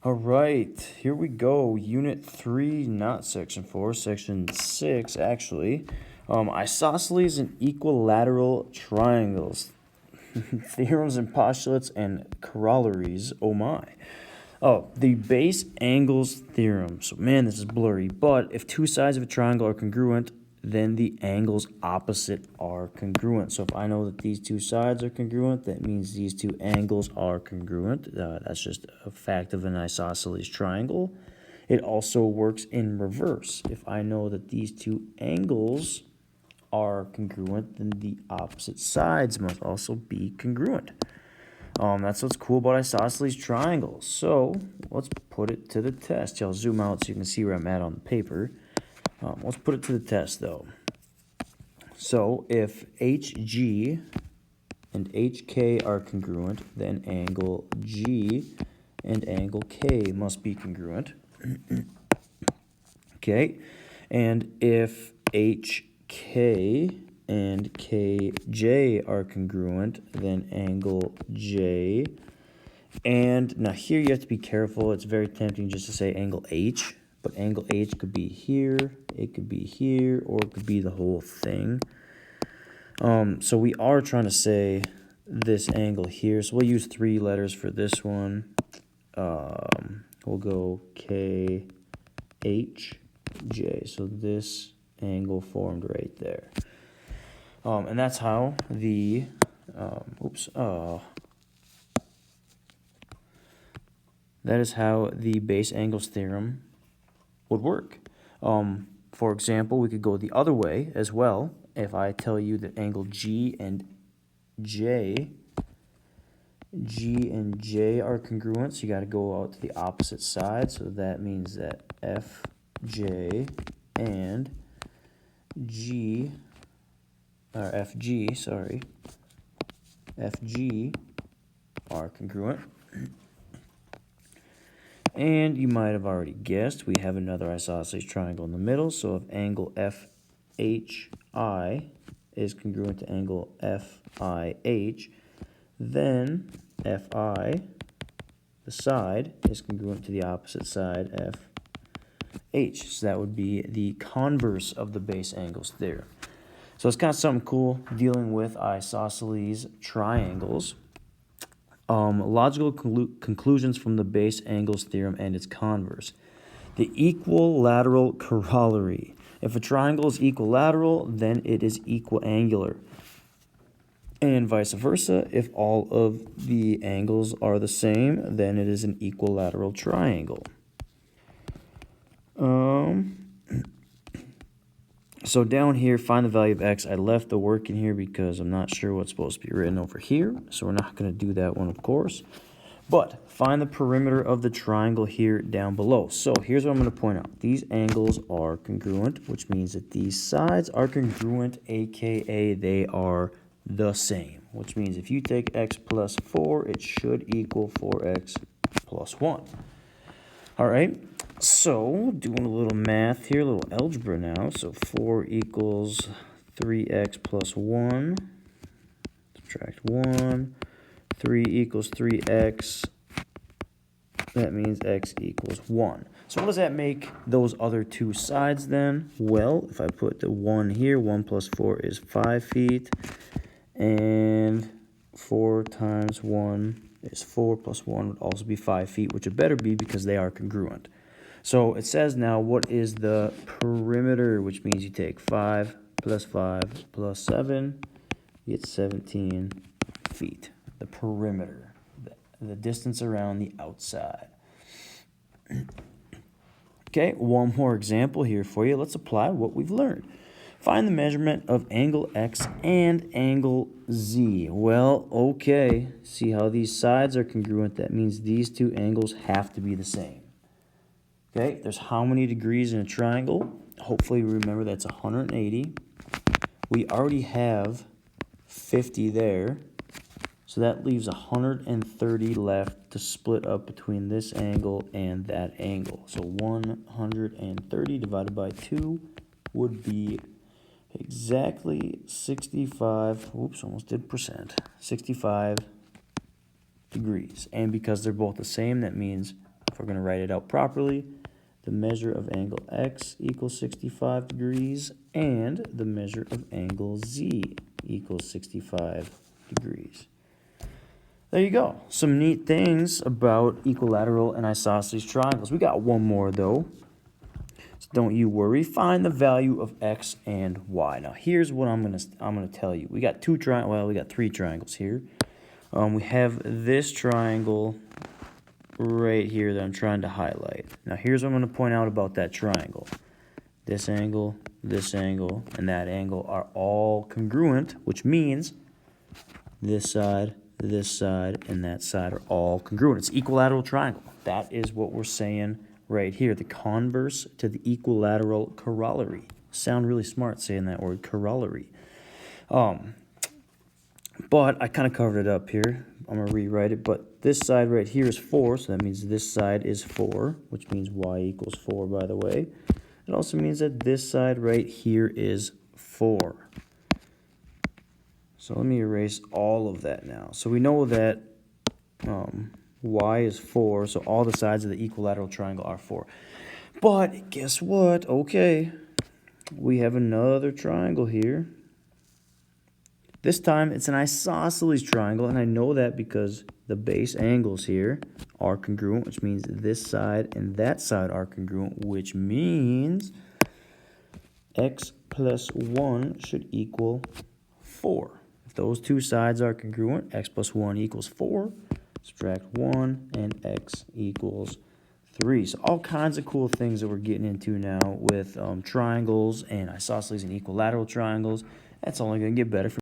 All right, here we go. Unit 3, not Section 4, Section 6, actually. Isosceles and equilateral triangles. Theorems and postulates and corollaries. Oh my. Oh, the base angles theorem. So, man, this is blurry. But if two sides of a triangle are congruent, then the angles opposite are congruent. So if I know that these two sides are congruent, that means these two angles are congruent. That's just a fact of an isosceles triangle. It also works in reverse. If I know that these two angles are congruent, then the opposite sides must also be congruent. That's what's cool about isosceles triangles. So let's put it to the test. I'll zoom out so you can see where I'm at on the paper. Let's put it to the test, though. So if HG and HK are congruent, then angle G and angle K must be congruent. Okay, and if HK and KJ are congruent, then angle J. And now here you have to be careful. It's very tempting just to say angle H. But angle H could be here, it could be here, or it could be the whole thing. So we are trying to say this angle here. So we'll use 3 letters for this one. We'll go K, H, J. So this angle formed right there. And that's how the, that is how the base angles theorem would work. For example, we could go the other way as well. If I tell you that angle G and J are congruent, so you got to go out to the opposite side. So that means that FJ and FG are congruent. And you might have already guessed, we have another isosceles triangle in the middle. So if angle FHI is congruent to angle FIH, then FI, the side, is congruent to the opposite side, FH. So that would be the converse of the base angles theorem. So it's kind of something cool dealing with isosceles triangles. Logical conclusions from the base angles theorem and its converse. The equilateral corollary. If a triangle is equilateral, then it is equiangular. And vice versa, if all of the angles are the same, then it is an equilateral triangle. So down here, find the value of x. I left the work in here because I'm not sure what's supposed to be written over here. So we're not going to do that one, of course. But find the perimeter of the triangle here down below. So here's what I'm going to point out. These angles are congruent, which means that these sides are congruent, aka they are the same. Which means if you take x plus 4, it should equal 4x plus 1. All right. So, doing a little math here, a little algebra now. So, 4 equals 3x plus 1. Subtract 1. 3 equals 3x. That means x equals 1. So, what does that make those other two sides then? Well, if I put the 1 here, 1 plus 4 is 5 feet. And 4 times 1 is 4 plus 1 would also be 5 feet, which it better be because they are congruent. So it says now, what is the perimeter, which means you take 5 plus 5 plus 7, you get 17 feet. The perimeter, the distance around the outside. Okay, one more example here for you. Let's apply what we've learned. Find the measurement of angle X and angle Z. Well, okay, see how these sides are congruent. That means these two angles have to be the same. Okay, there's how many degrees in a triangle? Hopefully remember that's 180. We already have 50 there. So that leaves 130 left to split up between this angle and that angle. So 130 divided by 2 would be exactly 65, oops, almost did percent, 65 degrees. And because they're both the same, that means if we're going to write it out properly, the measure of angle x equals 65 degrees, and the measure of angle z equals 65 degrees. There you go. Some neat things about equilateral and isosceles triangles. We got one more, though. So don't you worry. Find the value of x and y. Now, here's what I'm gonna tell you. We got we got three triangles here. We have this triangle right here that I'm trying to highlight. Now, here's what I'm going to point out about that triangle. This angle, and that angle are all congruent, which means this side, and that side are all congruent. It's equilateral triangle. That is what we're saying right here. The converse to the equilateral corollary. Sound really smart saying that word, corollary. But I kind of covered it up here. I'm going to rewrite it. But this side right here is 4, so that means this side is 4, which means y equals 4, by the way. It also means that this side right here is 4. So let me erase all of that now. So we know that y is 4, so all the sides of the equilateral triangle are 4. But guess what? Okay, we have another triangle here. This time, it's an isosceles triangle, and I know that because the base angles here are congruent, which means this side and that side are congruent, which means x plus 1 should equal 4. If those two sides are congruent, x plus 1 equals 4. Subtract 1, and x equals 3. So all kinds of cool things that we're getting into now with triangles and isosceles and equilateral triangles. That's only going to get better.